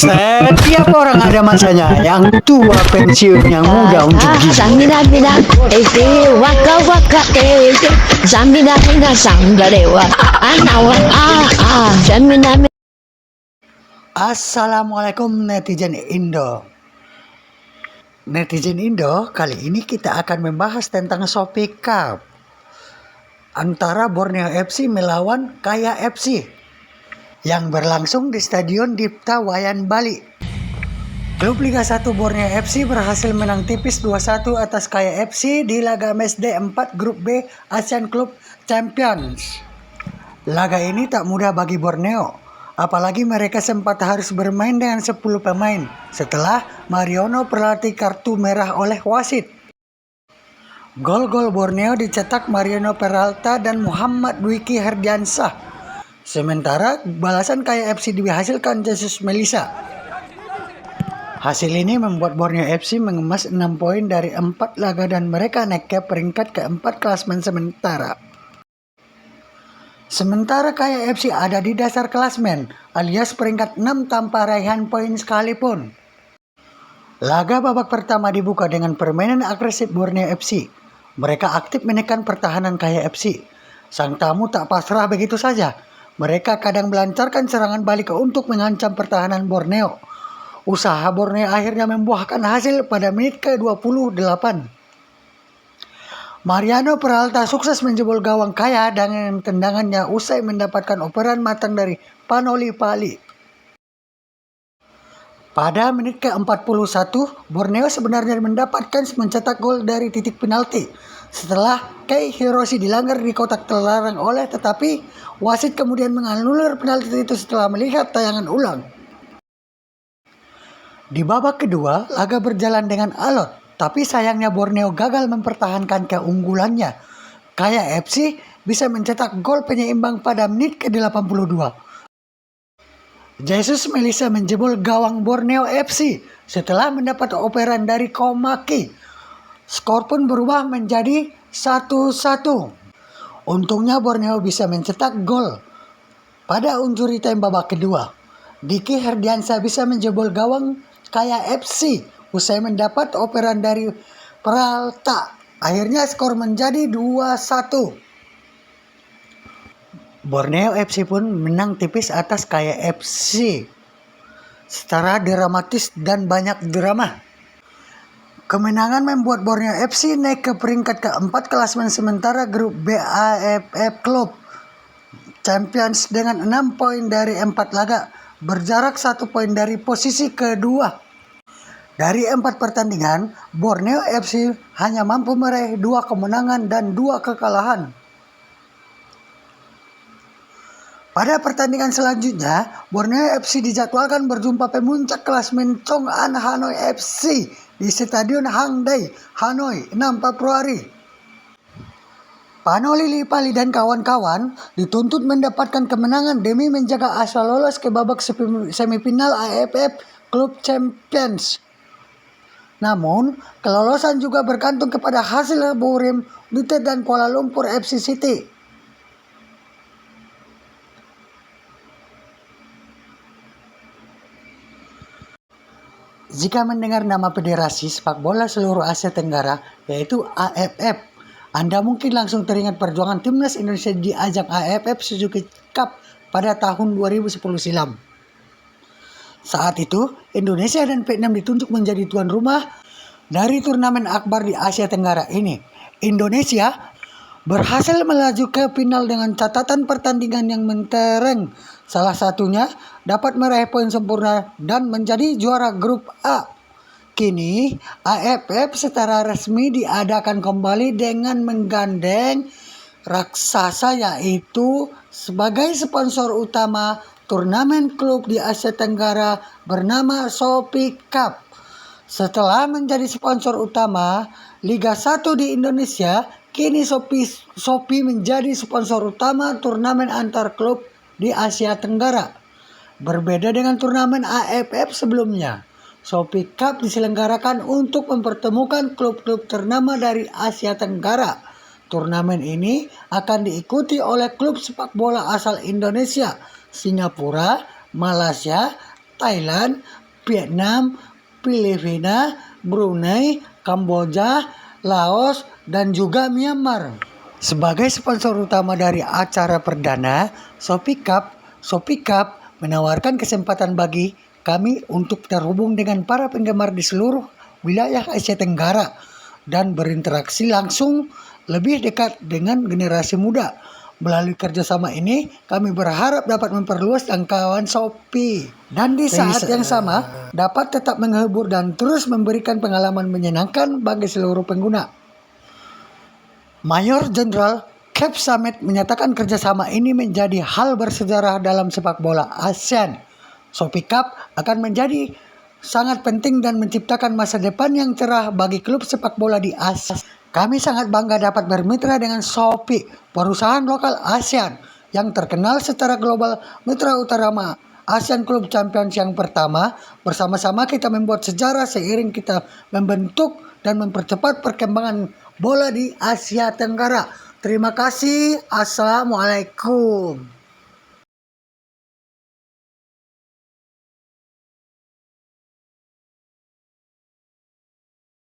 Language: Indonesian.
Setiap orang ada masanya, yang tua pensiun, yang muda untuk gigi. Samina waka waka samina sanggarewa anawa samina. Assalamualaikum netizen Indo. Netizen Indo, kali ini kita akan membahas tentang Shopee Cup antara Borneo FC melawan Kaya FC yang berlangsung di Stadion Dipta Wayan, Bali. Klub Liga 1 Borneo FC berhasil menang tipis 2-1 atas Kaya FC di laga match day 4 Grup B Asian Club Champions. Laga ini tak mudah bagi Borneo, apalagi mereka sempat harus bermain dengan 10 pemain setelah Mariono pelatih kartu merah oleh wasit. Gol-gol Borneo dicetak Mariano Peralta dan Muhammad Dwiki Herdiansah. Sementara balasan Kaya FC dihasilkan Jesus Melisa. Hasil ini membuat Borneo FC mengemas 6 poin dari 4 laga dan mereka naik ke peringkat keempat klasmen sementara. Sementara Kaya FC ada di dasar klasmen alias peringkat 6 tanpa raihan poin sekalipun. Laga babak pertama dibuka dengan permainan agresif Borneo FC. Mereka aktif menekan pertahanan Kaya FC. Sang tamu tak pasrah begitu saja. Mereka kadang melancarkan serangan balik untuk mengancam pertahanan Borneo. Usaha Borneo akhirnya membuahkan hasil pada menit ke-28. Mariano Peralta sukses menjebol gawang Kaya dengan tendangannya usai mendapatkan operan matang dari Panoli Pali. Pada menit ke-41, Borneo sebenarnya mendapatkan mencetak gol dari titik penalti setelah Kei Hiroshi dilanggar di kotak terlarang tetapi wasit kemudian menganulir penalti itu setelah melihat tayangan ulang. Di babak kedua, laga berjalan dengan alot, tapi sayangnya Borneo gagal mempertahankan keunggulannya. Kaya FC bisa mencetak gol penyeimbang pada menit ke-82. Jesus Melisa menjebol gawang Borneo FC setelah mendapat operan dari Komaki. Skor pun berubah menjadi 1-1. Untungnya Borneo bisa mencetak gol pada injury time babak kedua. Diki Herdiansah bisa menjebol gawang Kaya FC usai mendapat operan dari Peralta. Akhirnya skor menjadi 2-1. Borneo FC pun menang tipis atas Kaya FC secara dramatis dan banyak drama. Kemenangan membuat Borneo FC naik ke peringkat keempat klasmen sementara grup B AFF Club Champions dengan 6 poin dari 4 laga, berjarak 1 poin dari posisi kedua. Dari 4 pertandingan, Borneo FC hanya mampu meraih 2 kemenangan dan 2 kekalahan. Pada pertandingan selanjutnya, Borneo FC dijadwalkan berjumpa pemuncak klasmen Chong An Hanoi FC di Stadion Hangdae, Hanoi, 6 Februari. Panoli Pali dan kawan-kawan dituntut mendapatkan kemenangan demi menjaga asa lolos ke babak semifinal AFF Club Champions. Namun, kelolosan juga bergantung kepada hasil Burim United dan Kuala Lumpur FC City. Jika mendengar nama federasi sepak bola seluruh Asia Tenggara, yaitu AFF, Anda mungkin langsung teringat perjuangan timnas Indonesia di ajang AFF Suzuki Cup pada tahun 2010 silam. Saat itu, Indonesia dan Vietnam ditunjuk menjadi tuan rumah dari turnamen akbar di Asia Tenggara ini. Indonesia berhasil melaju ke final dengan catatan pertandingan yang mentereng. Salah satunya dapat meraih poin sempurna dan menjadi juara grup A. Kini AFF secara resmi diadakan kembali dengan menggandeng raksasa yaitu sebagai sponsor utama turnamen klub di Asia Tenggara bernama Shopee Cup. Setelah menjadi sponsor utama Liga 1 di Indonesia, kini Shopee menjadi sponsor utama turnamen antar klub di Asia Tenggara. Berbeda dengan turnamen AFF sebelumnya, Shopee Cup diselenggarakan untuk mempertemukan klub-klub ternama dari Asia Tenggara. Turnamen ini akan diikuti oleh klub sepak bola asal Indonesia, Singapura, Malaysia, Thailand, Vietnam, Filipina, Brunei, Kamboja, Laos, dan juga Myanmar. Sebagai sponsor utama dari acara perdana, Shopee Cup menawarkan kesempatan bagi kami untuk terhubung dengan para penggemar di seluruh wilayah Asia Tenggara dan berinteraksi langsung lebih dekat dengan generasi muda. Melalui kerjasama ini, kami berharap dapat memperluas jangkauan Shopee dan di saat yang sama dapat tetap menghibur dan terus memberikan pengalaman menyenangkan bagi seluruh pengguna. Mayor Jenderal Kep Samet menyatakan kerjasama ini menjadi hal bersejarah dalam sepak bola ASEAN. Shopee Cup akan menjadi sangat penting dan menciptakan masa depan yang cerah bagi klub sepak bola di ASEAN. Kami sangat bangga dapat bermitra dengan Shopee, perusahaan lokal ASEAN yang terkenal secara global, mitra utama ASEAN Club Champions yang pertama. Bersama-sama kita membuat sejarah seiring kita membentuk dan mempercepat perkembangan bola di Asia Tenggara. Terima kasih. Assalamualaikum.